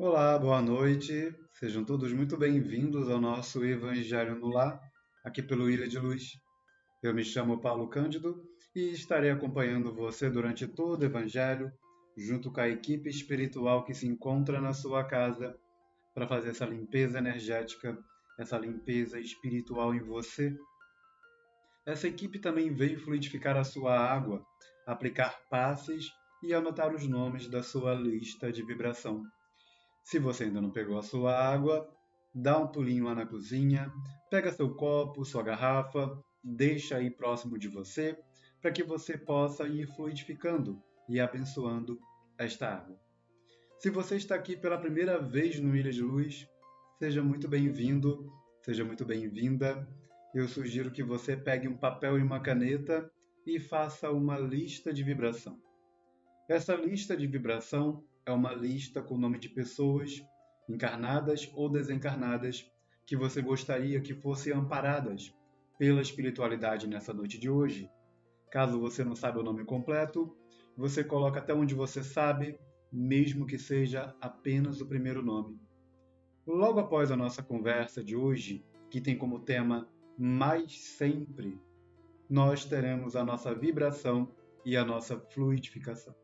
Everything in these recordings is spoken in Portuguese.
Olá, boa noite. Sejam todos muito bem-vindos ao nosso Evangelho no Lar, aqui pelo Ilha de Luz. Eu me chamo Paulo Cândido e estarei acompanhando você durante todo o Evangelho, junto com a equipe espiritual que se encontra na sua casa, para fazer essa limpeza energética, essa limpeza espiritual em você. Essa equipe também veio fluidificar a sua água, aplicar passes e anotar os nomes da sua lista de vibração. Se você ainda não pegou a sua água, dá um pulinho lá na cozinha, pega seu copo, sua garrafa, deixa aí próximo de você, para que você possa ir fluidificando e abençoando esta água. Se você está aqui pela primeira vez no Ilha de Luz, seja muito bem-vindo, seja muito bem-vinda. Eu sugiro que você pegue um papel e uma caneta e faça uma lista de vibração. Essa lista de vibração é uma lista com o nome de pessoas, encarnadas ou desencarnadas, que você gostaria que fossem amparadas pela espiritualidade nessa noite de hoje. Caso você não saiba o nome completo, você coloca até onde você sabe, mesmo que seja apenas o primeiro nome. Logo após a nossa conversa de hoje, que tem como tema Mais Sempre, nós teremos a nossa vibração e a nossa fluidificação.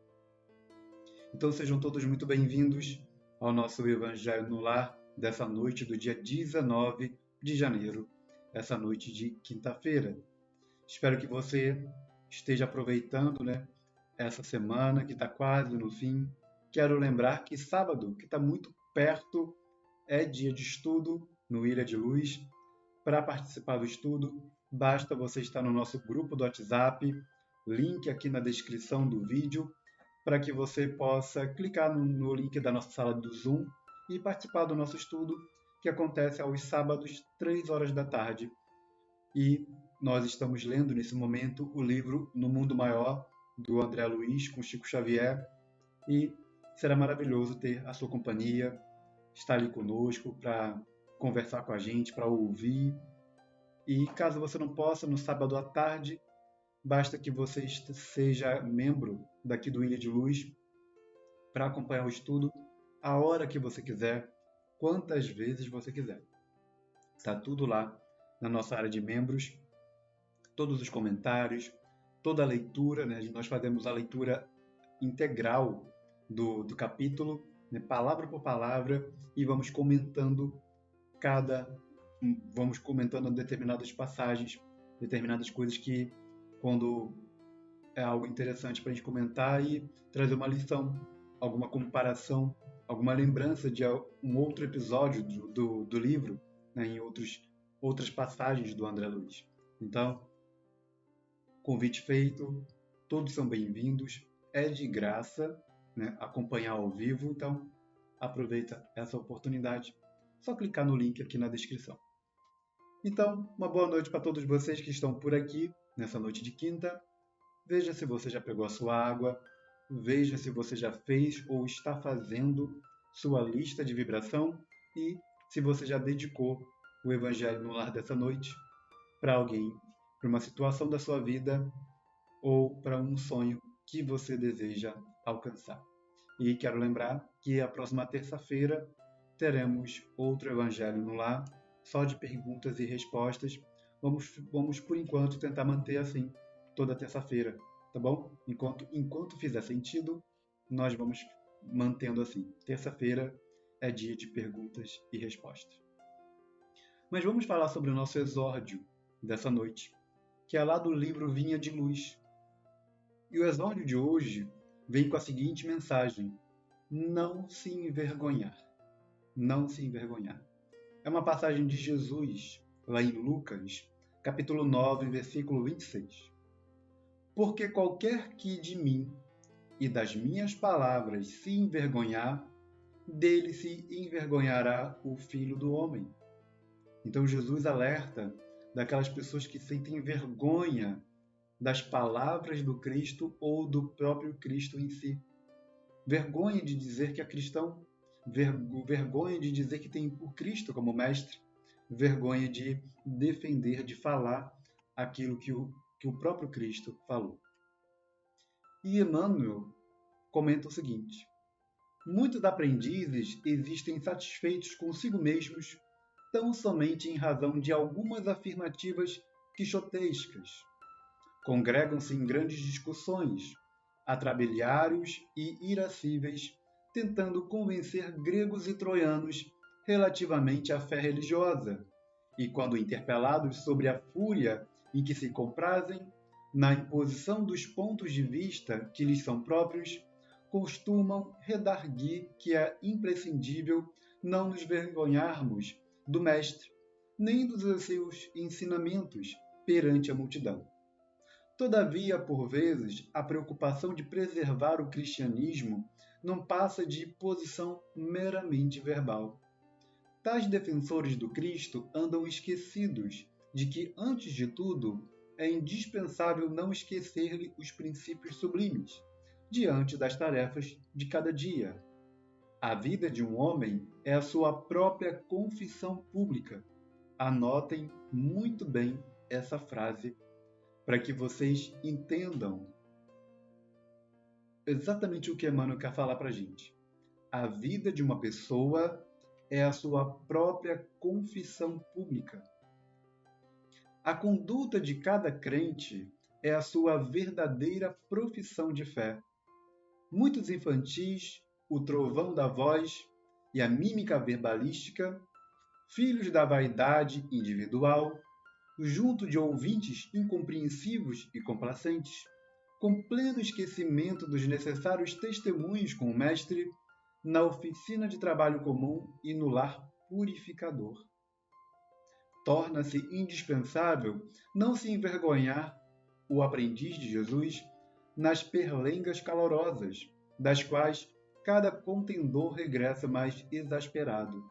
Então sejam todos muito bem-vindos ao nosso Evangelho no Lar dessa noite do dia 19 de janeiro, essa noite de quinta-feira. Espero que você esteja aproveitando, essa semana que está quase no fim. Quero lembrar que sábado, que está muito perto, é dia de estudo no Ilha de Luz. Para participar do estudo, basta você estar no nosso grupo do WhatsApp, link aqui na descrição do vídeo, para que você possa clicar no link da nossa sala do Zoom e participar do nosso estudo, que acontece aos sábados, 3 horas da tarde. E nós estamos lendo nesse momento o livro No Mundo Maior, do André Luiz, com Chico Xavier, e será maravilhoso ter a sua companhia, estar ali conosco para conversar com a gente, para ouvir. E caso você não possa, no sábado à tarde, basta que você seja membro daqui do Ilha de Luz para acompanhar o estudo a hora que você quiser, quantas vezes você quiser. Está tudo lá na nossa área de membros, todos os comentários, toda a leitura, né? Nós fazemos a leitura integral do capítulo, né? Palavra por palavra, e cada vamos comentando determinadas passagens, determinadas coisas que, quando é algo interessante para a gente comentar e trazer uma lição, alguma comparação, alguma lembrança de um outro episódio do livro, né, em outras passagens do André Luiz. Então, convite feito, todos são bem-vindos, é de graça, né, acompanhar ao vivo, então aproveita essa oportunidade. Só clicar no link aqui na descrição. Então, uma boa noite para todos vocês que estão por aqui nessa noite de quinta. Veja se você já pegou a sua água, veja se você já fez ou está fazendo sua lista de vibração e se você já dedicou o Evangelho no Lar dessa noite para alguém, para uma situação da sua vida ou para um sonho que você deseja alcançar. E quero lembrar que a próxima terça-feira teremos outro Evangelho no Lar, só de perguntas e respostas. Vamos por enquanto, tentar manter assim toda terça-feira, tá bom? Enquanto fizer sentido, nós vamos mantendo assim. Terça-feira é dia de perguntas e respostas. Mas vamos falar sobre o nosso exórdio dessa noite, que é lá do livro Vinha de Luz. E o exórdio de hoje vem com a seguinte mensagem: não se envergonhar. Não se envergonhar. É uma passagem de Jesus, lá em Lucas, capítulo 9, versículo 26. Porque qualquer que de mim e das minhas palavras se envergonhar, dele se envergonhará o Filho do Homem. Então Jesus alerta daquelas pessoas que sentem vergonha das palavras do Cristo ou do próprio Cristo em si. Vergonha de dizer que é cristão, vergonha de dizer que tem o Cristo como mestre, vergonha de defender, de falar aquilo que o próprio Cristo falou. E Emmanuel comenta o seguinte: Muitos aprendizes existem satisfeitos consigo mesmos tão somente em razão de algumas afirmativas quixotescas. Congregam-se em grandes discussões, atrabiliários e irascíveis, tentando convencer gregos e troianos relativamente à fé religiosa, e quando interpelados sobre a fúria em que se comprazem, na imposição dos pontos de vista que lhes são próprios, costumam redarguir que é imprescindível não nos vergonharmos do Mestre, nem dos seus ensinamentos perante a multidão. Todavia, por vezes, a preocupação de preservar o cristianismo não passa de posição meramente verbal. Tais defensores do Cristo andam esquecidos de que, antes de tudo, é indispensável não esquecer-lhe os princípios sublimes, diante das tarefas de cada dia. A vida de um homem é a sua própria confissão pública. Anotem muito bem essa frase para que vocês entendam exatamente o que Emmanuel quer falar para a gente. A vida de uma pessoa é a sua própria confissão pública. A conduta de cada crente é a sua verdadeira profissão de fé. Muitos infantis, o trovão da voz e a mímica verbalística, filhos da vaidade individual, junto de ouvintes incompreensivos e complacentes, com pleno esquecimento dos necessários testemunhos com o Mestre, na oficina de trabalho comum e no lar purificador. Torna-se indispensável não se envergonhar o aprendiz de Jesus nas perlengas calorosas, das quais cada contendor regressa mais exasperado,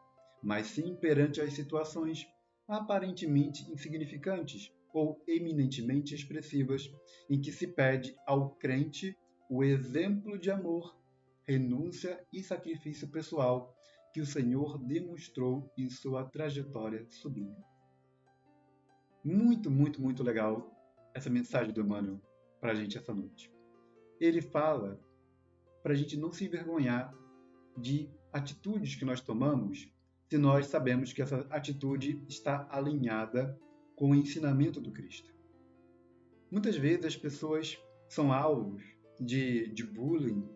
mas sim perante as situações aparentemente insignificantes ou eminentemente expressivas, em que se pede ao crente o exemplo de amor, renúncia e sacrifício pessoal que o Senhor demonstrou em sua trajetória sublime. Muito, muito, muito legal essa mensagem do Emmanuel para a gente essa noite. Ele fala para a gente não se envergonhar de atitudes que nós tomamos se nós sabemos que essa atitude está alinhada com o ensinamento do Cristo. Muitas vezes as pessoas são alvos de bullying,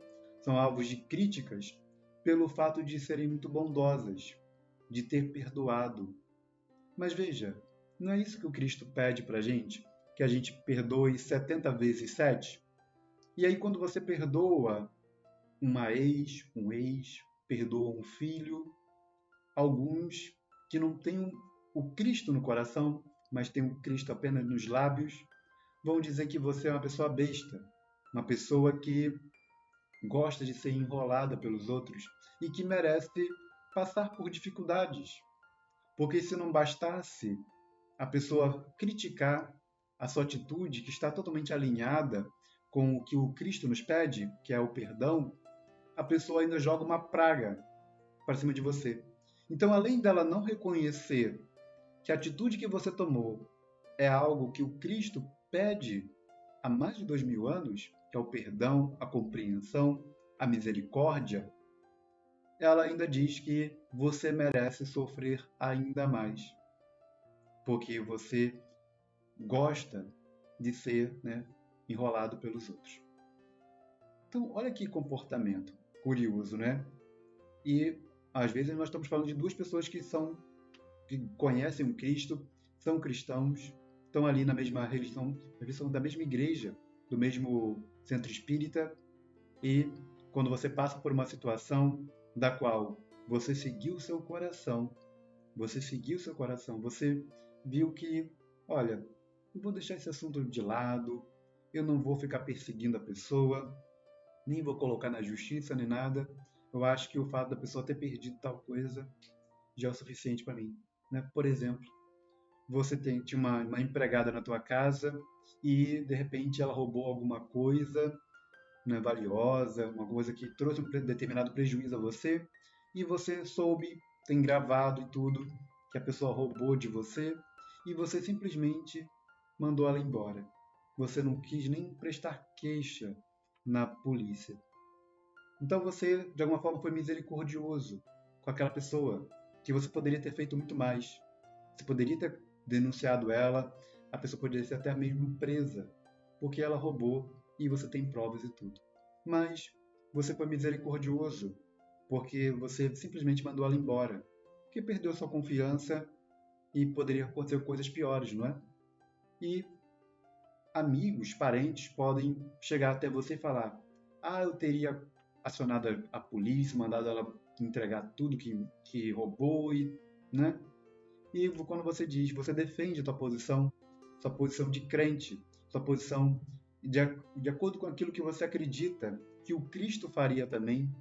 são alvos de críticas pelo fato de serem muito bondosas, de ter perdoado. Mas veja, não é isso que o Cristo pede para a gente? Que a gente perdoe 70 vezes 7? E aí quando você perdoa uma ex, um ex, perdoa um filho, alguns que não têm o Cristo no coração, mas têm o Cristo apenas nos lábios, vão dizer que você é uma pessoa besta, uma pessoa que gosta de ser enrolada pelos outros e que merece passar por dificuldades. Porque se não bastasse a pessoa criticar a sua atitude, que está totalmente alinhada com o que o Cristo nos pede, que é o perdão, a pessoa ainda joga uma praga para cima de você. Então, além dela não reconhecer que a atitude que você tomou é algo que o Cristo pede há mais de 2000 anos, que é o perdão, a compreensão, a misericórdia, ela ainda diz que você merece sofrer ainda mais, porque você gosta de ser, enrolado pelos outros. Então, olha que comportamento curioso, né? E às vezes nós estamos falando de duas pessoas que conhecem o Cristo, são cristãos, estão ali na mesma religião, são da mesma igreja, do mesmo centro espírita, e quando você passa por uma situação da qual você seguiu o seu coração, você viu que, olha, eu vou deixar esse assunto de lado, eu não vou ficar perseguindo a pessoa, nem vou colocar na justiça nem nada. Eu acho que o fato da pessoa ter perdido tal coisa já é o suficiente para mim. Né? Por exemplo, você tinha uma empregada na tua casa e, de repente, ela roubou alguma coisa, né, valiosa, uma coisa que trouxe um determinado prejuízo a você, e você soube, tem gravado e tudo, que a pessoa roubou de você, e você simplesmente mandou ela embora. Você não quis nem prestar queixa na polícia. Então você, de alguma forma, foi misericordioso com aquela pessoa, que você poderia ter feito muito mais. Você poderia ter denunciado ela, a pessoa poderia ser até mesmo presa, porque ela roubou e você tem provas e tudo. Mas você foi misericordioso, porque você simplesmente mandou ela embora, porque perdeu sua confiança e poderia acontecer coisas piores, não é? E amigos, parentes podem chegar até você e falar: ah, eu teria acionado a polícia, mandado ela entregar tudo que roubou, né? E quando você diz, você defende a sua posição de crente, sua posição de acordo com aquilo que você acredita que o Cristo faria também.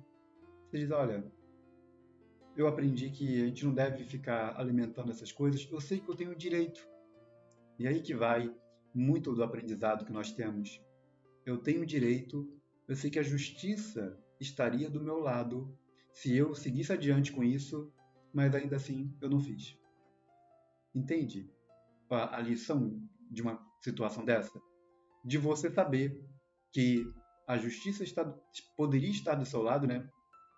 Você diz: olha, eu aprendi que a gente não deve ficar alimentando essas coisas, eu sei que eu tenho direito. E aí que vai muito do aprendizado que nós temos. Eu tenho direito, eu sei que a justiça estaria do meu lado se eu seguisse adiante com isso, mas ainda assim eu não fiz. Entende a lição de uma situação dessa? De você saber que a justiça poderia estar do seu lado, né?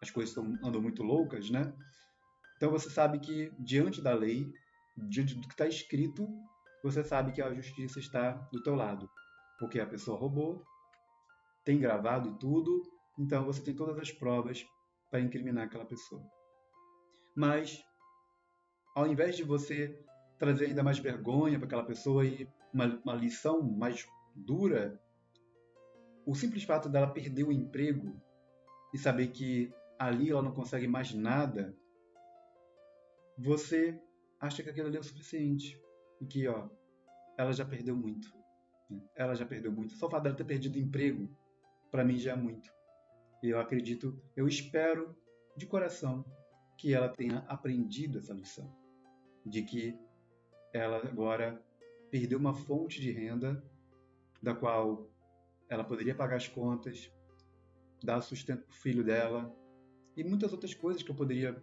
As coisas andam muito loucas, né? Então você sabe que diante da lei, diante do que está escrito, você sabe que a justiça está do teu lado, porque a pessoa roubou, tem gravado e tudo, então você tem todas as provas para incriminar aquela pessoa. Mas, ao invés de você trazer ainda mais vergonha para aquela pessoa e uma lição mais dura, o simples fato dela perder o emprego e saber que ali ela não consegue mais nada, você acha que aquilo ali é o suficiente. E que, ó, ela já perdeu muito. Né? Ela já perdeu muito. Só o fato dela ter perdido o emprego, para mim já é muito. E eu acredito, eu espero de coração que ela tenha aprendido essa lição. De que ela agora perdeu uma fonte de renda da qual ela poderia pagar as contas, dar sustento para o filho dela e muitas outras coisas que eu poderia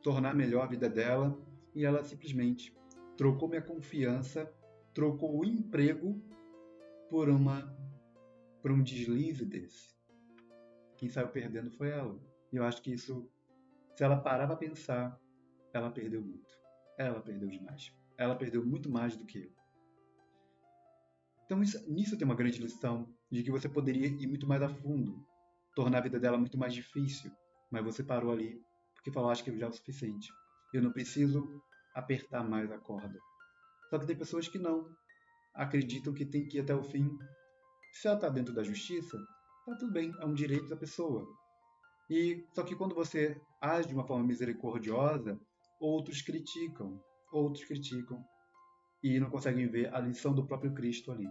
tornar melhor a vida dela, e ela simplesmente trocou minha confiança, trocou o emprego por por um deslize desse. Quem saiu perdendo foi ela. E eu acho que isso, se ela parar para pensar, ela perdeu muito. Ela perdeu demais. Ela perdeu muito mais do que eu. Então nisso tem uma grande lição de que você poderia ir muito mais a fundo, tornar a vida dela muito mais difícil, mas você parou ali porque falou: acho que já é o suficiente. Eu não preciso apertar mais a corda. Só que tem pessoas que não acreditam que tem que ir até o fim. Se ela está dentro da justiça, tá tudo bem, é um direito da pessoa. E só que quando você age de uma forma misericordiosa, outros criticam e não conseguem ver a lição do próprio Cristo ali.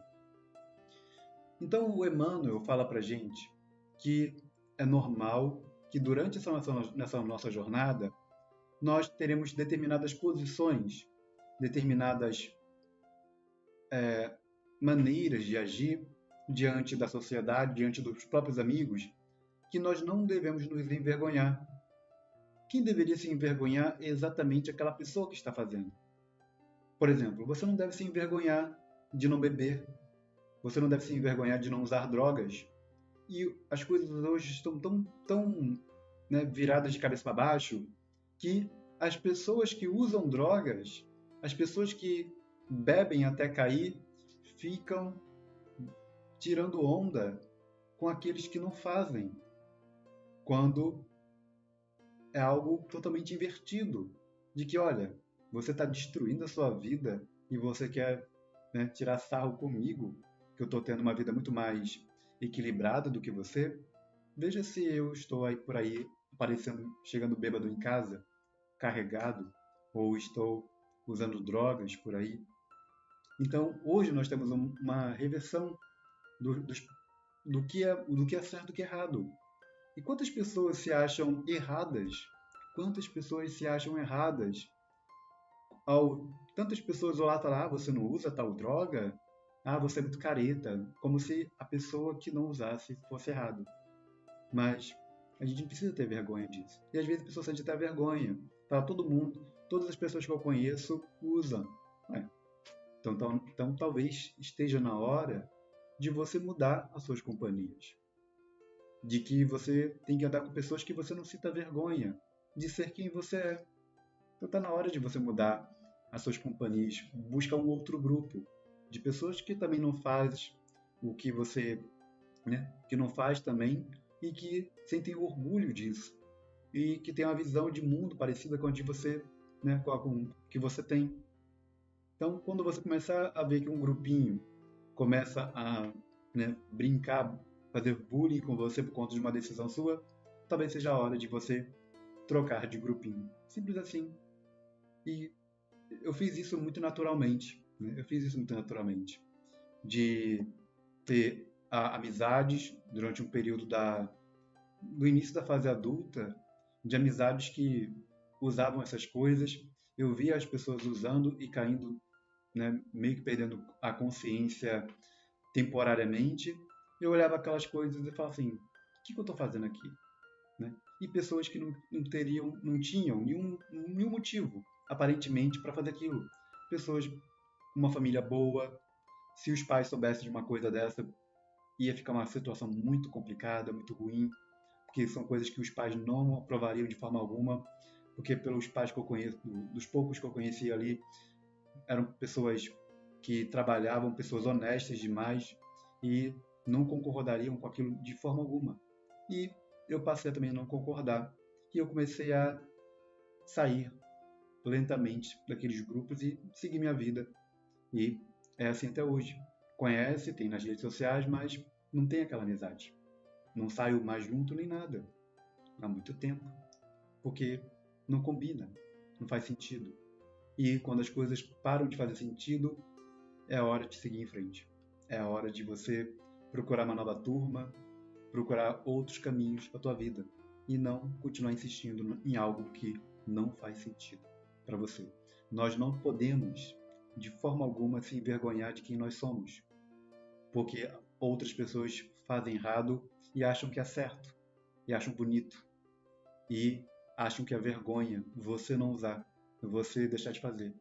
Então o Emmanuel fala para gente que é normal que durante nessa nossa jornada nós teremos determinadas posições, determinadas maneiras de agir diante da sociedade, diante dos próprios amigos, que nós não devemos nos envergonhar. Quem deveria se envergonhar é exatamente aquela pessoa que está fazendo. Por exemplo, você não deve se envergonhar de não beber, você não deve se envergonhar de não usar drogas. E as coisas hoje estão tão né, viradas de cabeça para baixo que as pessoas que usam drogas, as pessoas que bebem até cair, ficam tirando onda com aqueles que não fazem, quando é algo totalmente invertido, de que, olha, você está destruindo a sua vida e você quer né, tirar sarro comigo, que eu estou tendo uma vida muito mais equilibrada do que você. Veja se eu estou aí por aí aparecendo, chegando bêbado em casa, carregado, ou estou usando drogas por aí. Então, hoje nós temos uma reversão do, do que é certo e do que é errado. E quantas pessoas se acham erradas? Quantas pessoas se acham erradas ao tantas pessoas lá falar: ah, você não usa tal droga? Ah, você é muito careta. Como se a pessoa que não usasse fosse errado. Mas a gente não precisa ter vergonha disso. E às vezes a pessoa sente até vergonha. Fala: todo mundo, todas as pessoas que eu conheço usam. Então talvez esteja na hora de você mudar as suas companhias. de que você tem que andar com pessoas que você não sinta vergonha de ser quem você é. Então está na hora de você mudar as suas companhias, buscar um outro grupo de pessoas que também não faz o que você, né, que não faz também e que sentem orgulho disso e que tem uma visão de mundo parecida com a de você, né, com a que você tem. Então, quando você começar a ver que um grupinho começa a, né, brincar, fazer bullying com você por conta de uma decisão sua, talvez seja a hora de você trocar de grupinho. Simples assim. E eu fiz isso muito naturalmente. Né? Eu fiz isso muito naturalmente. De ter amizades durante um período do início da fase adulta, de amizades que usavam essas coisas. Eu via as pessoas usando e caindo, né, meio que perdendo a consciência temporariamente. Eu olhava aquelas coisas e falava assim: o que eu estou fazendo aqui? Né? E pessoas que não tinham nenhum motivo, aparentemente, para fazer aquilo. Pessoas com uma família boa, se os pais soubessem de uma coisa dessa, ia ficar uma situação muito complicada, muito ruim, porque são coisas que os pais não aprovariam de forma alguma, porque pelos pais que eu conheço, dos poucos que eu conheci ali, eram pessoas que trabalhavam, pessoas honestas demais e não concordariam com aquilo de forma alguma. E eu passei a também não concordar. E eu comecei a sair lentamente daqueles grupos e seguir minha vida. E é assim até hoje. Conhece, tem nas redes sociais, mas não tem aquela amizade. Não saio mais junto nem nada. Há muito tempo. Porque não combina, não faz sentido. E quando as coisas param de fazer sentido, é a hora de seguir em frente. É a hora de você procurar uma nova turma, procurar outros caminhos para a tua vida e não continuar insistindo em algo que não faz sentido para você. Nós não podemos, de forma alguma, se envergonhar de quem nós somos, porque outras pessoas fazem errado e acham que é certo, e acham bonito, e acham que é vergonha você não usar, você deixar de fazer.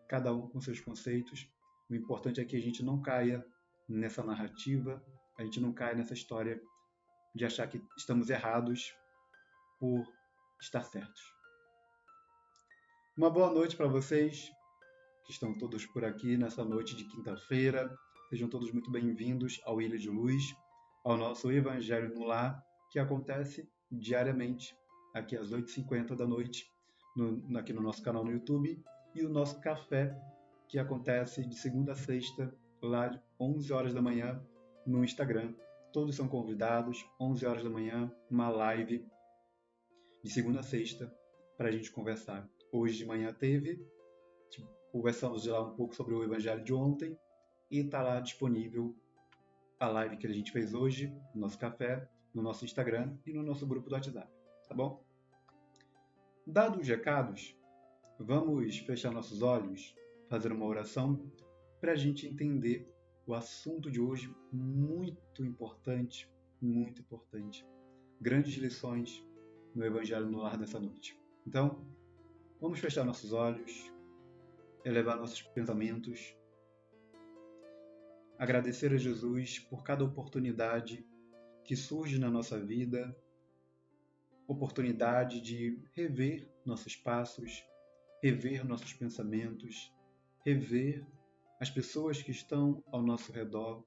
Cada um com seus conceitos. O importante é que a gente não caia nessa narrativa, a gente não caia nessa história de achar que estamos errados por estar certos. Uma boa noite para vocês que estão todos por aqui nessa noite de quinta-feira. Sejam todos muito bem-vindos ao Ilha de Luz, ao nosso Evangelho no Lar, que acontece diariamente, aqui às 8h50 da noite, aqui no nosso canal no YouTube, e o nosso café, que acontece de segunda a sexta, lá às 11 horas da manhã, no Instagram. Todos são convidados, 11 horas da manhã, uma live de segunda a sexta, para a gente conversar. Hoje de manhã conversamos lá um pouco sobre o Evangelho de ontem, e está lá disponível a live que a gente fez hoje, no nosso café, no nosso Instagram e no nosso grupo do WhatsApp, tá bom? Dados os recados, vamos fechar nossos olhos, fazer uma oração para a gente entender o assunto de hoje, muito importante, muito importante. Grandes lições no Evangelho no Lar dessa noite. Então, vamos fechar nossos olhos, elevar nossos pensamentos, agradecer a Jesus por cada oportunidade que surge na nossa vida, oportunidade de rever nossos passos, rever nossos pensamentos, rever as pessoas que estão ao nosso redor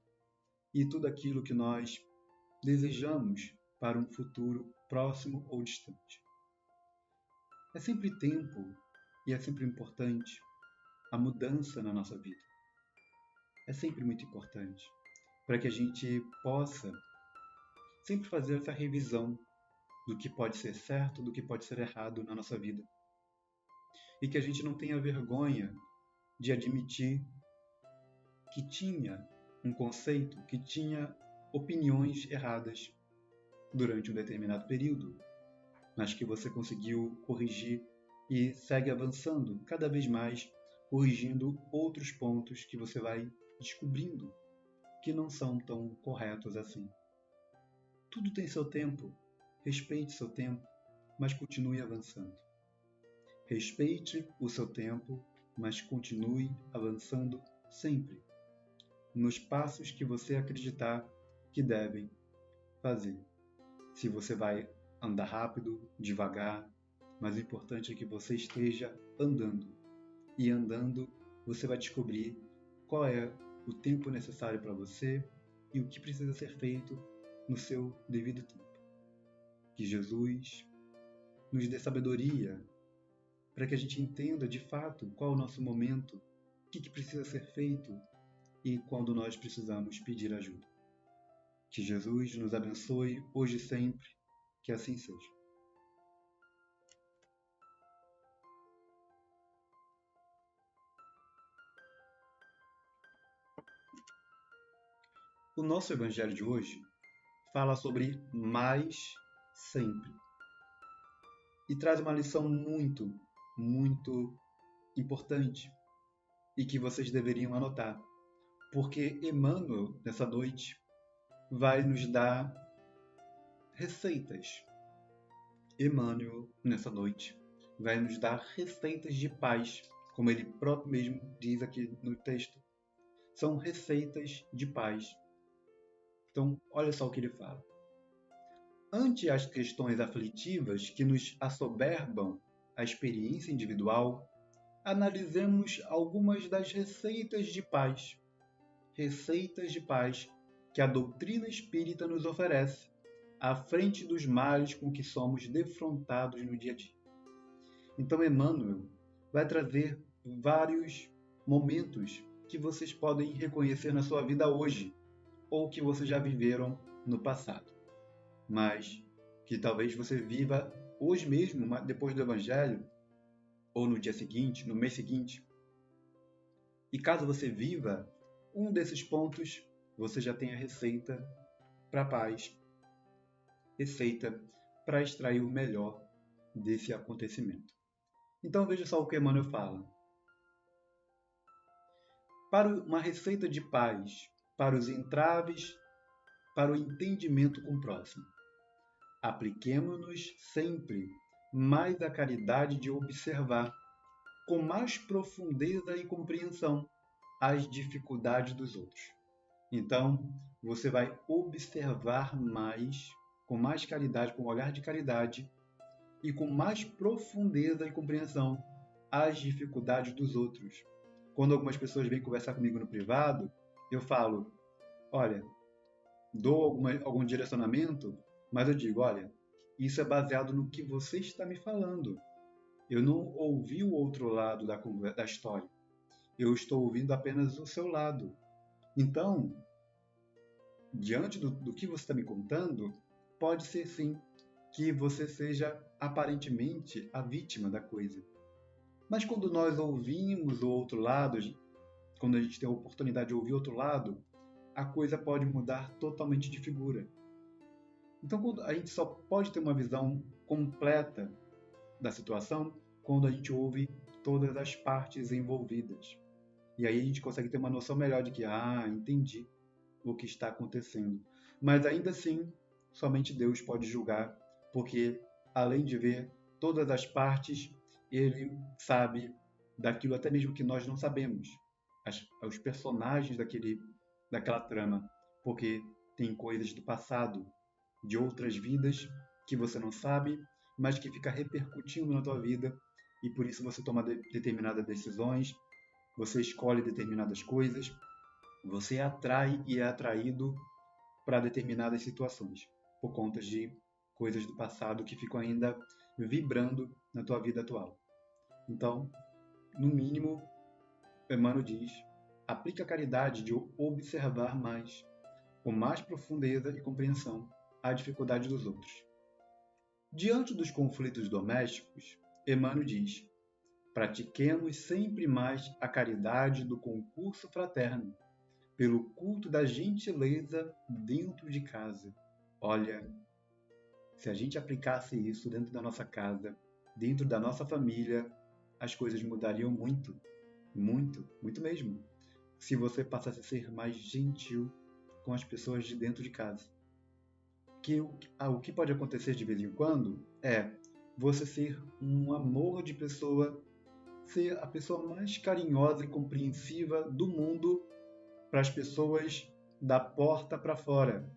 e tudo aquilo que nós desejamos para um futuro próximo ou distante. É sempre tempo e é sempre importante a mudança na nossa vida. É sempre muito importante para que a gente possa sempre fazer essa revisão do que pode ser certo, do que pode ser errado na nossa vida. E que a gente não tenha vergonha de admitir que tinha um conceito, que tinha opiniões erradas durante um determinado período, mas que você conseguiu corrigir e segue avançando cada vez mais, corrigindo outros pontos que você vai descobrindo que não são tão corretos assim. Tudo tem seu tempo, respeite seu tempo, mas continue avançando. Respeite o seu tempo, mas continue avançando sempre, nos passos que você acreditar que devem fazer. Se você vai andar rápido, devagar, mas o importante é que você esteja andando. E andando, você vai descobrir qual é o tempo necessário para você e o que precisa ser feito no seu devido tempo. Que Jesus nos dê sabedoria para que a gente entenda de fato qual é o nosso momento, o que precisa ser feito e quando nós precisamos pedir ajuda. Que Jesus nos abençoe hoje e sempre, que assim seja. O nosso evangelho de hoje fala sobre mais sempre e traz uma lição muito, muito importante e que vocês deveriam anotar, porque Emmanuel, nessa noite, vai nos dar receitas. Emmanuel, nessa noite, vai nos dar receitas de paz, como ele próprio mesmo diz aqui no texto. São receitas de paz. Então, olha só o que ele fala. Ante as questões aflitivas que nos assoberbam a experiência individual, analisemos algumas das receitas de paz. Receitas de paz que a doutrina espírita nos oferece, à frente dos males com que somos defrontados no dia a dia. Então, Emmanuel vai trazer vários momentos que vocês podem reconhecer na sua vida hoje, ou que vocês já viveram no passado, mas que talvez você viva hoje mesmo, depois do Evangelho, ou no dia seguinte, no mês seguinte. E caso você viva um desses pontos, você já tem a receita para a paz, receita para extrair o melhor desse acontecimento. Então veja só o que Emmanuel fala. Para uma receita de paz, para os entraves, para o entendimento com o próximo, apliquemo-nos sempre mais a caridade de observar, com mais profundeza e compreensão, as dificuldades dos outros. Então, você vai observar mais, com mais caridade, com um olhar de caridade, e com mais profundeza e compreensão, as dificuldades dos outros. Quando algumas pessoas vêm conversar comigo no privado, eu falo, olha, dou algum direcionamento, mas eu digo, olha, isso é baseado no que você está me falando. Eu não ouvi o outro lado da história. Eu estou ouvindo apenas o seu lado. Então, diante do que você está me contando, pode ser sim que você seja aparentemente a vítima da coisa. Mas quando nós ouvimos o outro lado, quando a gente tem a oportunidade de ouvir o outro lado, a coisa pode mudar totalmente de figura. Então, a gente só pode ter uma visão completa da situação quando a gente ouve todas as partes envolvidas. E aí a gente consegue ter uma noção melhor de que, entendi o que está acontecendo. Mas ainda assim, somente Deus pode julgar, porque além de ver todas as partes, Ele sabe daquilo até mesmo que nós não sabemos. Os personagens daquela trama, porque tem coisas do passado, de outras vidas que você não sabe, mas que fica repercutindo na tua vida e por isso você toma determinadas decisões, você escolhe determinadas coisas, você atrai e é atraído para determinadas situações por conta de coisas do passado que ficam ainda vibrando na tua vida atual. Então, no mínimo, Emmanuel diz, aplique a caridade de observar mais, com mais profundeza e compreensão, a dificuldade dos outros. Diante dos conflitos domésticos, Emmanuel diz, pratiquemos sempre mais a caridade do concurso fraterno, pelo culto da gentileza dentro de casa. Olha, se a gente aplicasse isso dentro da nossa casa, dentro da nossa família, as coisas mudariam muito, muito, muito mesmo. Se você passasse a ser mais gentil com as pessoas de dentro de casa. O que pode acontecer de vez em quando é você ser um amor de pessoa, ser a pessoa mais carinhosa e compreensiva do mundo para as pessoas da porta para fora.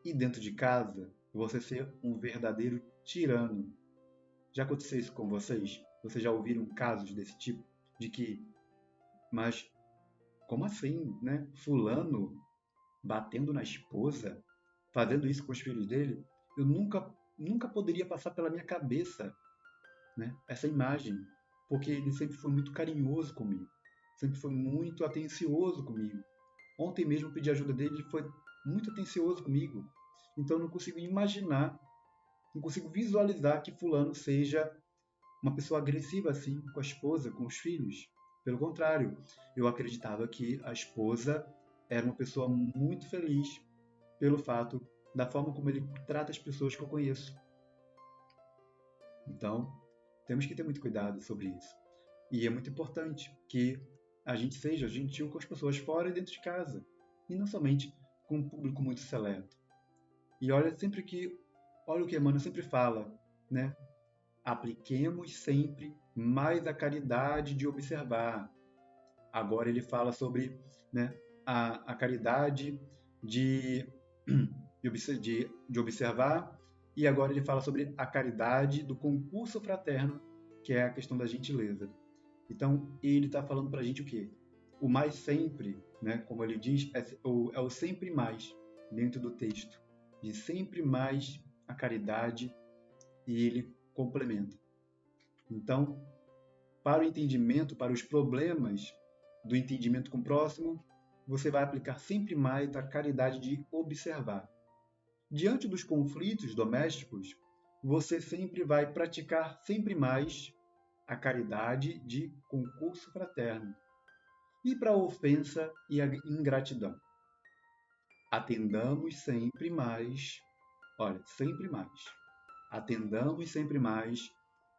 e dentro de casa você ser um verdadeiro tirano. Já aconteceu isso com vocês? Vocês já ouviram casos desse tipo? De que, mas como assim, né? Fulano batendo na esposa, fazendo isso com os filhos dele? Eu nunca poderia passar pela minha cabeça, né? Essa imagem, porque ele sempre foi muito carinhoso comigo, sempre foi muito atencioso comigo. Ontem mesmo eu pedi ajuda dele, ele foi muito atencioso comigo. Então eu não consigo imaginar, não consigo visualizar que fulano seja uma pessoa agressiva assim com a esposa, com os filhos. Pelo contrário, eu acreditava que a esposa era uma pessoa muito feliz pelo fato da forma como ele trata as pessoas que eu conheço. Então, temos que ter muito cuidado sobre isso. E é muito importante que a gente seja gentil com as pessoas fora e dentro de casa, e não somente com um público muito seleto. E olha o que Emmanuel sempre fala, né? Apliquemos sempre mais a caridade de observar. Agora ele fala sobre, né, a caridade de, de observar, e agora ele fala sobre a caridade do concurso fraterno, que é a questão da gentileza. Então, ele está falando para a gente o quê? O mais sempre, né, como ele diz, é o sempre mais dentro do texto. De sempre mais a caridade, e ele complementa. Então, para o entendimento, para os problemas do entendimento com o próximo, você vai aplicar sempre mais a caridade de observar. Diante dos conflitos domésticos, você sempre vai praticar sempre mais a caridade de concurso fraterno. E para a ofensa e a ingratidão, atendamos sempre mais, olha, sempre mais, atendamos sempre mais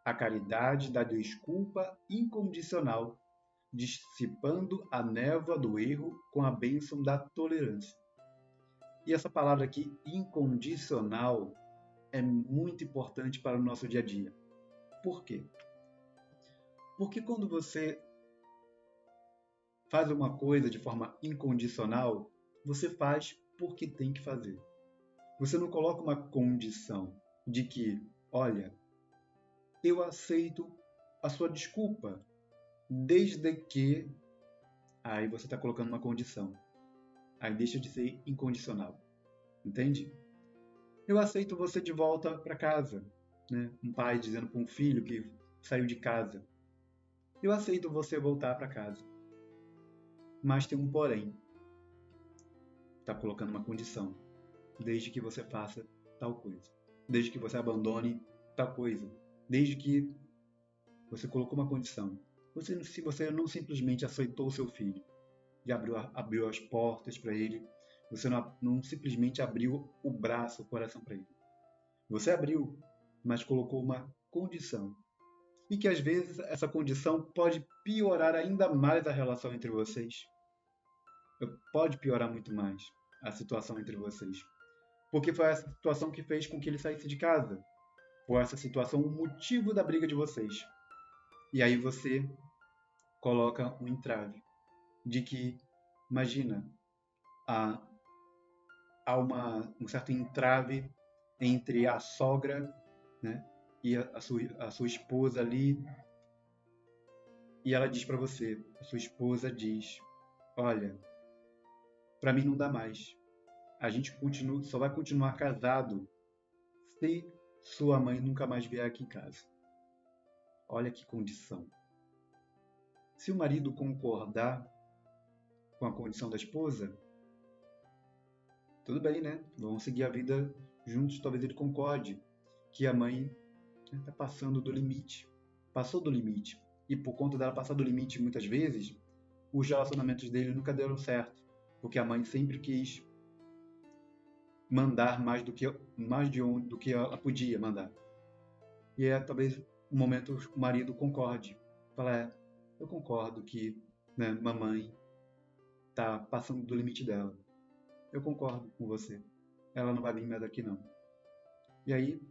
a caridade da desculpa incondicional, dissipando a névoa do erro com a bênção da tolerância. E essa palavra aqui, incondicional, é muito importante para o nosso dia a dia. Por quê? Porque quando você faz uma coisa de forma incondicional, você faz porque tem que fazer. Você não coloca uma condição de que, olha, eu aceito a sua desculpa, desde que... Aí você está colocando uma condição. Aí deixa de ser incondicional. Entende? Eu aceito você de volta para casa. Né? Um pai dizendo para um filho que saiu de casa. Eu aceito você voltar para casa. Mas tem um porém. Está colocando uma condição. Desde que você faça tal coisa. Desde que você abandone tal coisa. Desde que você colocou uma condição. Se você não simplesmente aceitou o seu filho e abriu as portas para ele, você não simplesmente abriu o braço, o coração para ele. Você abriu, mas colocou uma condição. E que às vezes essa condição pode piorar ainda mais a relação entre vocês. Pode piorar muito mais a situação entre vocês. Porque foi essa situação que fez com que ele saísse de casa. Foi essa situação o motivo da briga de vocês. E aí você coloca um entrave de que, imagina, há um certo entrave entre a sogra, né, e a sua esposa ali, e ela diz para você, a sua esposa diz, olha, para mim não dá mais, a gente só vai continuar casado se sua mãe nunca mais vier aqui em casa. Olha que condição. Se o marido concordar com a condição da esposa, tudo bem, né? Vamos seguir a vida juntos, talvez ele concorde que a mãe está passando do limite. Passou do limite. E por conta dela passar do limite muitas vezes, os relacionamentos dele nunca deram certo. Porque a mãe sempre quis mandar mais do que ela podia mandar. E talvez um momento o marido concorde. Fala, eu concordo que, né, mamãe está passando do limite dela. Eu concordo com você. Ela não vai vir mais aqui não. E aí,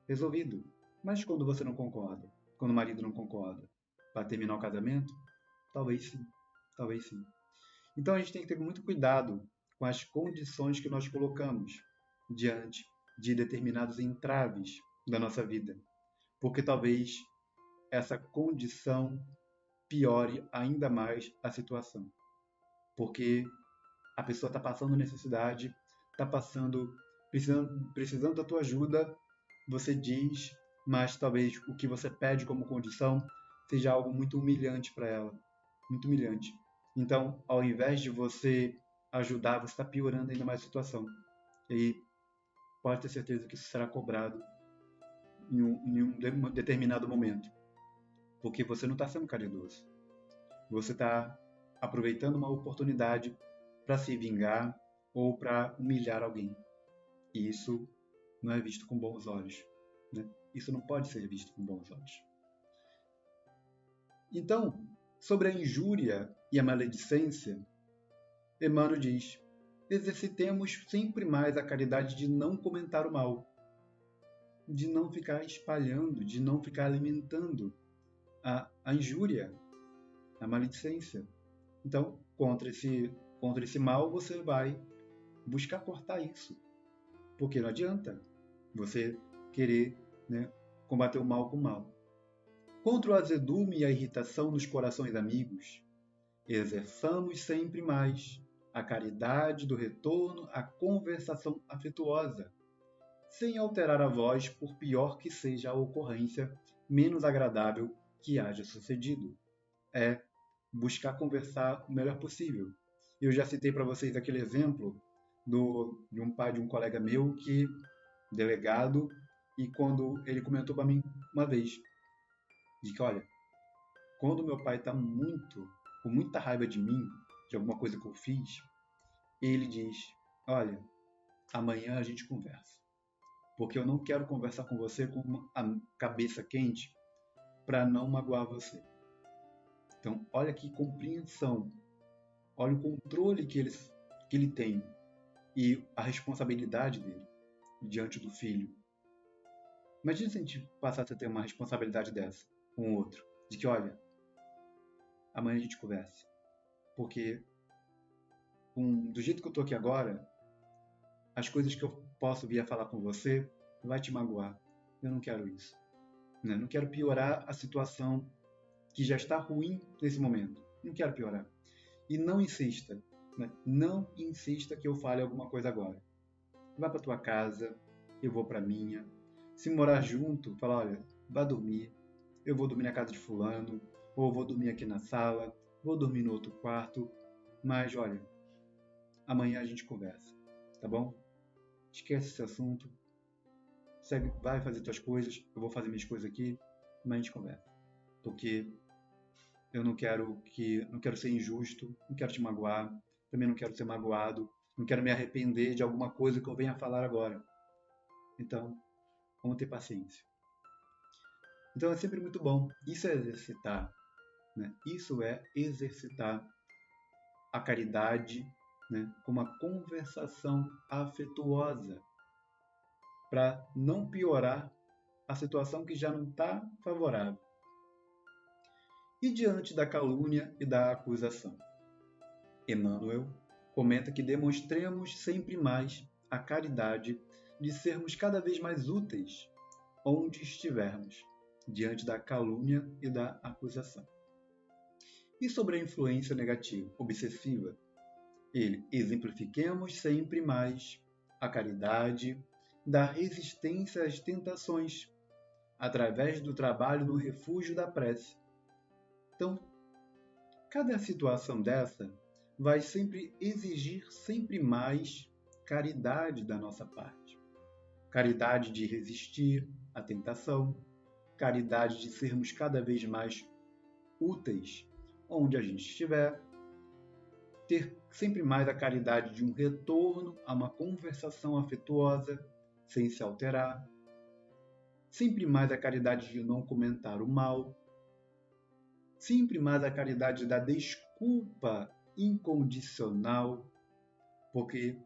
resolvido. Mas quando você não concorda, quando o marido não concorda, para terminar o casamento, talvez sim. Talvez sim. Então a gente tem que ter muito cuidado com as condições que nós colocamos diante de determinados entraves da nossa vida. Porque talvez essa condição piore ainda mais a situação. Porque a pessoa está passando necessidade, está precisando da tua ajuda, você diz, mas talvez o que você pede como condição seja algo muito humilhante para ela, muito humilhante. Então, ao invés de você ajudar, você está piorando ainda mais a situação. E pode ter certeza que isso será cobrado em um determinado momento, porque você não está sendo caridoso. Você está aproveitando uma oportunidade para se vingar ou para humilhar alguém. E isso não é visto com bons olhos, né? Isso não pode ser visto com bons olhos. Então, sobre a injúria e a maledicência, Emmanuel diz: exercitemos sempre mais a caridade de não comentar o mal, de não ficar espalhando, de não ficar alimentando a injúria, a maledicência. Então, contra esse mal, você vai buscar cortar isso. Porque não adianta você querer, né, combater o mal com o mal. Contra o azedume e a irritação nos corações amigos, exerçamos sempre mais a caridade do retorno à conversação afetuosa, sem alterar a voz, por pior que seja a ocorrência menos agradável que haja sucedido. É buscar conversar o melhor possível. Eu já citei para vocês aquele exemplo de um pai de um colega meu, que delegado, e quando ele comentou para mim uma vez, de que, olha, quando meu pai está com muita raiva de mim, de alguma coisa que eu fiz, ele diz: olha, amanhã a gente conversa. Porque eu não quero conversar com você com a cabeça quente para não magoar você. Então, olha que compreensão, olha o controle que ele tem e a responsabilidade dele diante do filho. Imagina se a gente passasse a ter uma responsabilidade dessa com o outro, de que, olha, amanhã a gente conversa. Porque do jeito que eu estou aqui agora, as coisas que eu posso vir a falar com você vai te magoar. Eu não quero isso. Né? Não quero piorar a situação que já está ruim nesse momento. Não quero piorar. E não insista. Né? Não insista que eu fale alguma coisa agora. Vá para tua casa, eu vou para a minha. Se morar junto, fala, olha, vá dormir. Eu vou dormir na casa de fulano, ou vou dormir aqui na sala, vou dormir no outro quarto. Mas, olha, amanhã a gente conversa, tá bom? Esquece esse assunto. Segue, vai fazer tuas coisas, eu vou fazer minhas coisas aqui, mas a gente conversa. Porque eu não quero ser injusto, não quero te magoar, também não quero ser magoado, não quero me arrepender de alguma coisa que eu venha falar agora. Então, vamos ter paciência. Então é sempre muito bom. Isso é exercitar, né? Isso é exercitar a caridade, né? Com uma conversação afetuosa, para não piorar a situação que já não está favorável. E diante da calúnia e da acusação, Emmanuel comenta que demonstremos sempre mais a caridade de sermos cada vez mais úteis onde estivermos, diante da calúnia e da acusação. E sobre a influência negativa, obsessiva, ele exemplifiquemos sempre mais a caridade da resistência às tentações, através do trabalho no refúgio da prece. Então, cada situação dessa vai sempre exigir sempre mais caridade da nossa parte. Caridade de resistir à tentação, caridade de sermos cada vez mais úteis onde a gente estiver, ter sempre mais a caridade de um retorno a uma conversação afetuosa, sem se alterar, sempre mais a caridade de não comentar o mal, sempre mais a caridade da desculpa incondicional, porque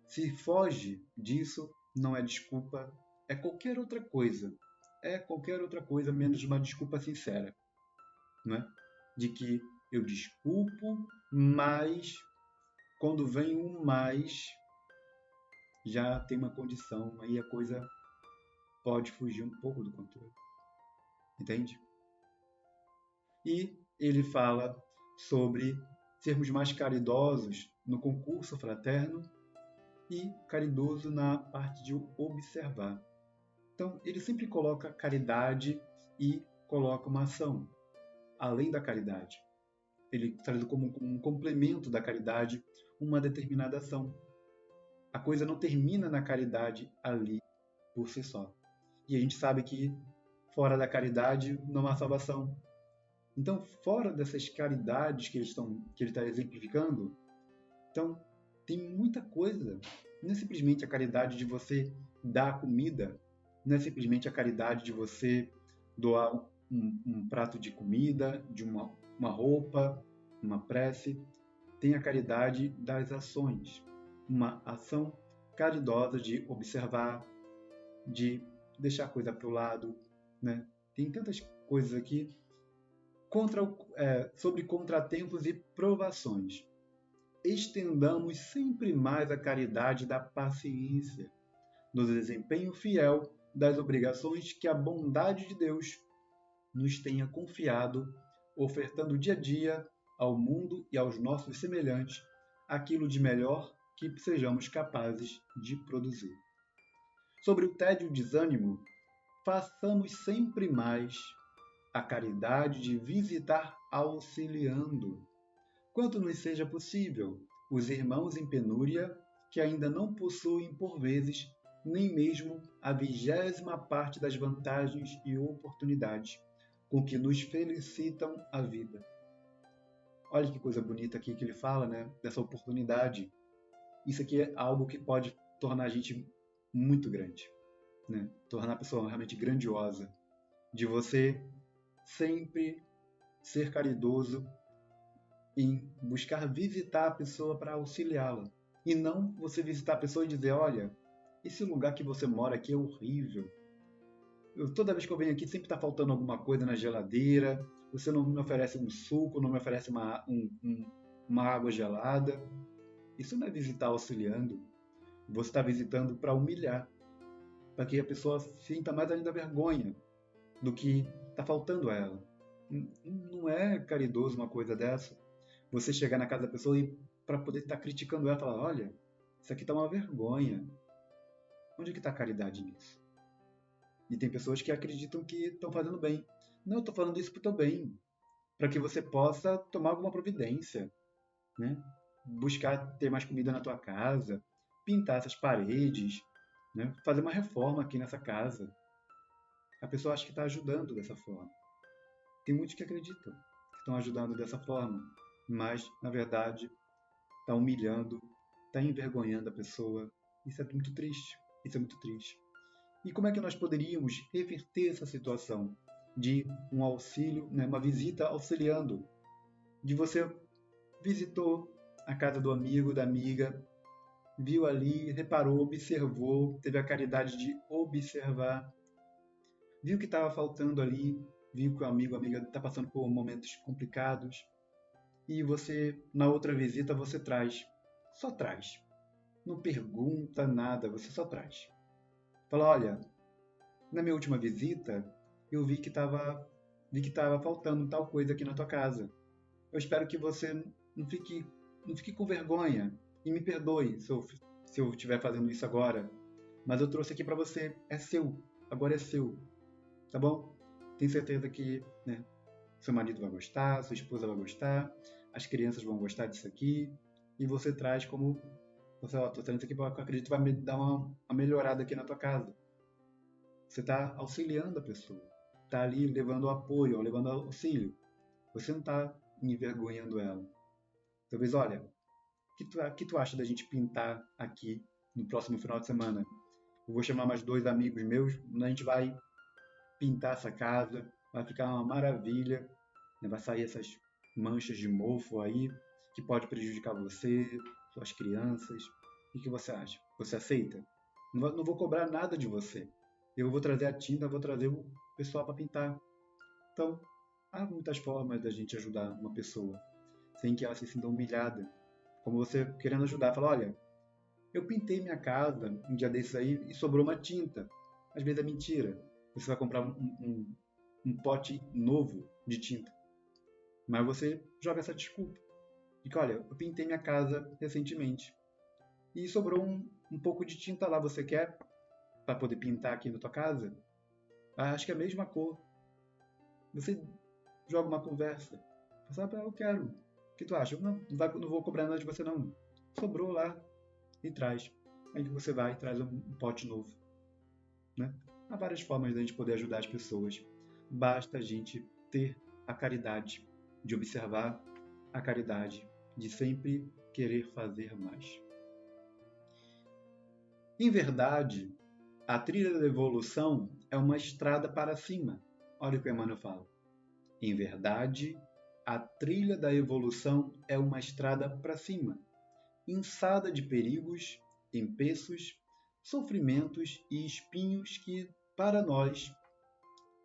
se foge disso, não é desculpa, é qualquer outra coisa. É qualquer outra coisa menos uma desculpa sincera, não é? De que eu desculpo, mas quando vem um mais, já tem uma condição, aí a coisa pode fugir um pouco do controle. Entende? E ele fala sobre sermos mais caridosos no concurso fraterno e caridoso na parte de observar. Então, ele sempre coloca caridade e coloca uma ação, além da caridade. Ele traz como um complemento da caridade uma determinada ação. A coisa não termina na caridade ali por si só. E a gente sabe que fora da caridade não há salvação. Então, fora dessas caridades que ele está exemplificando, então tem muita coisa. Não é simplesmente a caridade de você dar comida, não é simplesmente a caridade de você doar um prato de comida, de uma roupa, uma prece. Tem a caridade das ações, uma ação caridosa de observar, de deixar a coisa para o lado, né? Tem tantas coisas aqui sobre contratempos e provações. Estendamos sempre mais a caridade da paciência, no desempenho fiel das obrigações que a bondade de Deus nos tenha confiado, ofertando dia a dia ao mundo e aos nossos semelhantes aquilo de melhor que sejamos capazes de produzir. Sobre o tédio e o desânimo, façamos sempre mais a caridade de visitar auxiliando, quanto nos seja possível, os irmãos em penúria que ainda não possuem, por vezes, nem mesmo a 20ª parte das vantagens e oportunidades com que nos felicitam a vida. Olha que coisa bonita aqui que ele fala, né? Dessa oportunidade. Isso aqui é algo que pode tornar a gente muito grande, né? Tornar a pessoa realmente grandiosa. De você sempre ser caridoso em buscar visitar a pessoa para auxiliá-la. E não você visitar a pessoa e dizer, olha, esse lugar que você mora aqui é horrível. Toda vez que eu venho aqui sempre está faltando alguma coisa na geladeira, você não me oferece um suco, não me oferece uma água gelada. Isso não é visitar auxiliando. Você está visitando para humilhar, para que a pessoa sinta mais ainda vergonha do que está faltando a ela. Não é caridoso uma coisa dessa. Você chegar na casa da pessoa e para poder estar criticando ela, falar, olha, isso aqui está uma vergonha. Onde é que está a caridade nisso? E tem pessoas que acreditam que estão fazendo bem. Não, eu estou falando isso para o teu bem, para que você possa tomar alguma providência, né? Buscar ter mais comida na tua casa, pintar essas paredes, né? Fazer uma reforma aqui nessa casa. A pessoa acha que está ajudando dessa forma. Tem muitos que acreditam que estão ajudando dessa forma, mas, na verdade, está humilhando, está envergonhando a pessoa. Isso é muito triste. Isso é muito triste. E como é que nós poderíamos reverter essa situação de um auxílio, né, uma visita auxiliando? De você visitou a casa do amigo, da amiga, viu ali, reparou, observou, teve a caridade de observar, viu que estava faltando ali, viu que o amigo, a amiga está passando por momentos complicados, e você, na outra visita, você traz. Só traz. Não pergunta nada, você só traz. Fala, olha, na minha última visita, eu vi que estava faltando tal coisa aqui na tua casa. Eu espero que você não fique com vergonha e me perdoe se eu estiver fazendo isso agora. Mas eu trouxe aqui para você, é seu, agora é seu, tá bom? Tenho certeza que, né, seu marido vai gostar, sua esposa vai gostar, as crianças vão gostar disso aqui, e você traz como, você, ó, tô trazendo isso aqui porque eu acredito que vai me dar uma melhorada aqui na tua casa. Você está auxiliando a pessoa, está ali levando apoio, levando auxílio. Você não está envergonhando ela. Talvez, olha, o que tu acha da gente pintar aqui no próximo final de semana? Eu vou chamar mais 2 amigos meus, a gente vai pintar essa casa, vai ficar uma maravilha, né? Vai sair essas manchas de mofo aí, que pode prejudicar você, suas crianças. O que você acha? Você aceita? Não vou cobrar nada de você. Eu vou trazer a tinta, vou trazer o pessoal para pintar. Então, há muitas formas da gente ajudar uma pessoa sem que ela se sinta humilhada. como você querendo ajudar. Fala, olha, eu pintei minha casa um dia desses aí e sobrou uma tinta. Às vezes é mentira. Você vai comprar um pote novo de tinta. Mas você joga essa desculpa. De que, olha, eu pintei minha casa recentemente. E sobrou um pouco de tinta lá. Você quer para poder pintar aqui na tua casa? Ah, acho que é a mesma cor. Você joga uma conversa. Fala, eu quero. O que tu acha? Eu não vou cobrar nada de você não. Sobrou lá e traz. Aí você vai e traz um pote novo. Né? Há várias formas de a gente poder ajudar as pessoas. Basta a gente ter a caridade de observar, a caridade de sempre querer fazer mais. Em verdade, a trilha da evolução é uma estrada para cima. Olha o que o Emmanuel fala. Em verdade, a trilha da evolução é uma estrada para cima, inçada de perigos, empeços, sofrimentos e espinhos que, para nós,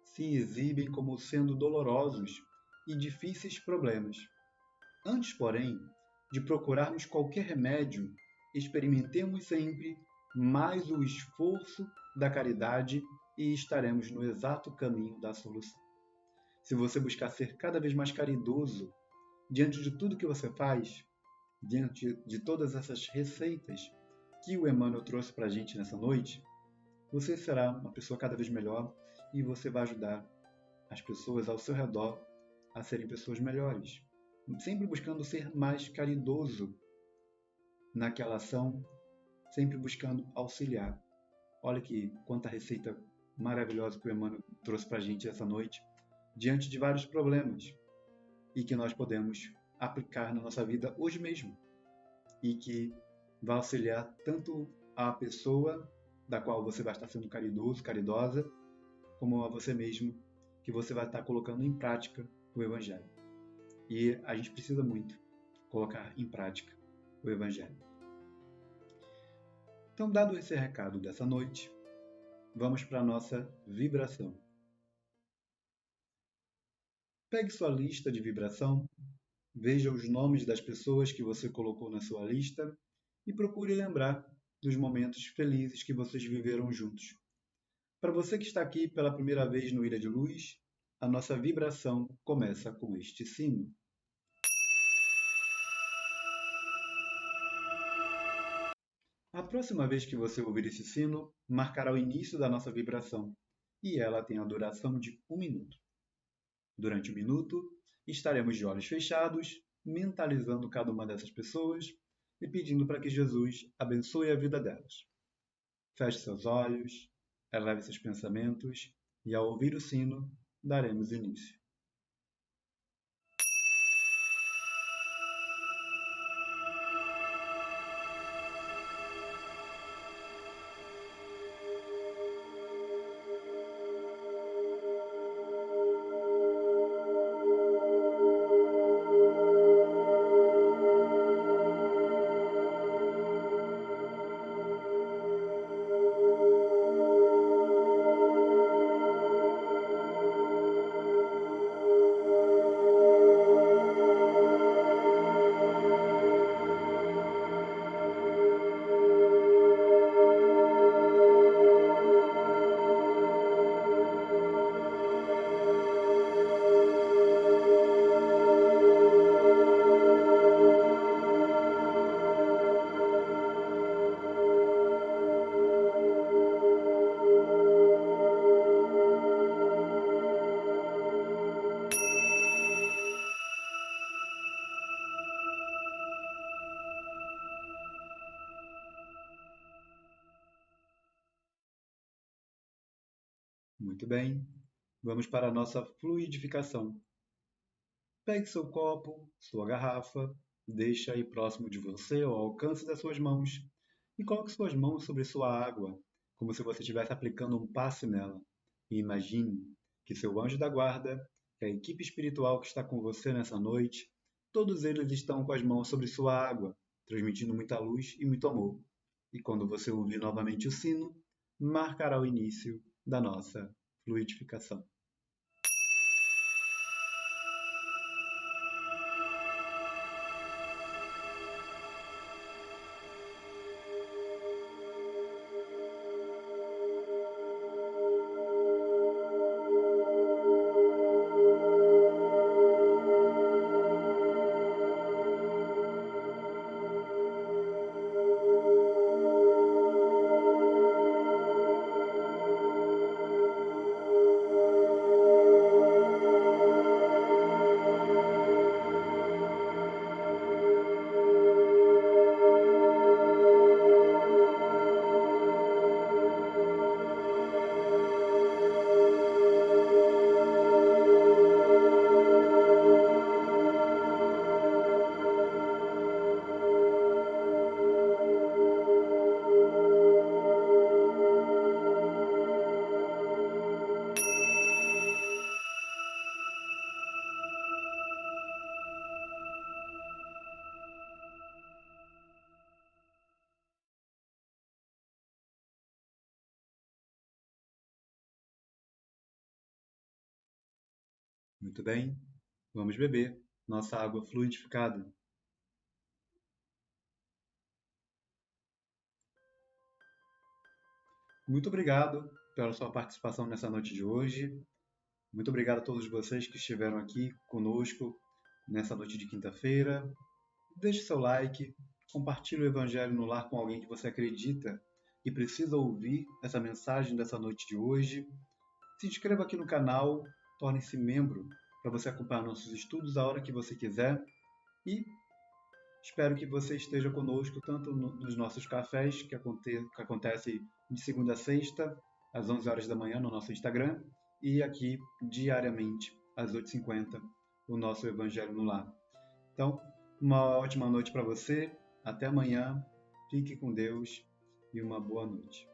se exibem como sendo dolorosos e difíceis problemas. Antes, porém, de procurarmos qualquer remédio, experimentemos sempre mais o esforço da caridade e estaremos no exato caminho da solução. Se você buscar ser cada vez mais caridoso diante de tudo que você faz, diante de todas essas receitas que o Emmanuel trouxe para a gente nessa noite, você será uma pessoa cada vez melhor e você vai ajudar as pessoas ao seu redor a serem pessoas melhores. Sempre buscando ser mais caridoso naquela ação, sempre buscando auxiliar. Olha que quanta receita maravilhosa que o Emmanuel trouxe para a gente essa noite, diante de vários problemas, e que nós podemos aplicar na nossa vida hoje mesmo, e que vai auxiliar tanto a pessoa da qual você vai estar sendo caridoso, caridosa, como a você mesmo, que você vai estar colocando em prática o Evangelho. E a gente precisa muito colocar em prática o Evangelho. Então, dado esse recado dessa noite, vamos para a nossa vibração. Pegue sua lista de vibração, veja os nomes das pessoas que você colocou na sua lista e procure lembrar dos momentos felizes que vocês viveram juntos. Para você que está aqui pela primeira vez no Ilha de Luz, a nossa vibração começa com este sino. A próxima vez que você ouvir esse sino, marcará o início da nossa vibração, e ela tem a duração de 1 minuto. Durante o minuto, estaremos de olhos fechados, mentalizando cada uma dessas pessoas e pedindo para que Jesus abençoe a vida delas. Feche seus olhos, eleve seus pensamentos e, ao ouvir o sino, daremos início. Muito bem, vamos para a nossa fluidificação. Pegue seu copo, sua garrafa, deixe aí próximo de você ao alcance das suas mãos e coloque suas mãos sobre sua água, como se você estivesse aplicando um passe nela. E imagine que seu anjo da guarda, que a equipe espiritual que está com você nessa noite, todos eles estão com as mãos sobre sua água, transmitindo muita luz e muito amor. E quando você ouvir novamente o sino, marcará o início da nossa fluidificação. Muito bem, vamos beber nossa água fluidificada. Muito obrigado pela sua participação nessa noite de hoje. Muito obrigado a todos vocês que estiveram aqui conosco nessa noite de quinta-feira. Deixe seu like, compartilhe o Evangelho no lar com alguém que você acredita e precisa ouvir essa mensagem dessa noite de hoje. Se inscreva aqui no canal, torne-se membro para você acompanhar nossos estudos a hora que você quiser e espero que você esteja conosco tanto nos nossos cafés, que acontece de segunda a sexta, às 11 horas da manhã no nosso Instagram, e aqui diariamente, às 8h50, o nosso Evangelho no Lar. Então, uma ótima noite para você, até amanhã, fique com Deus e uma boa noite.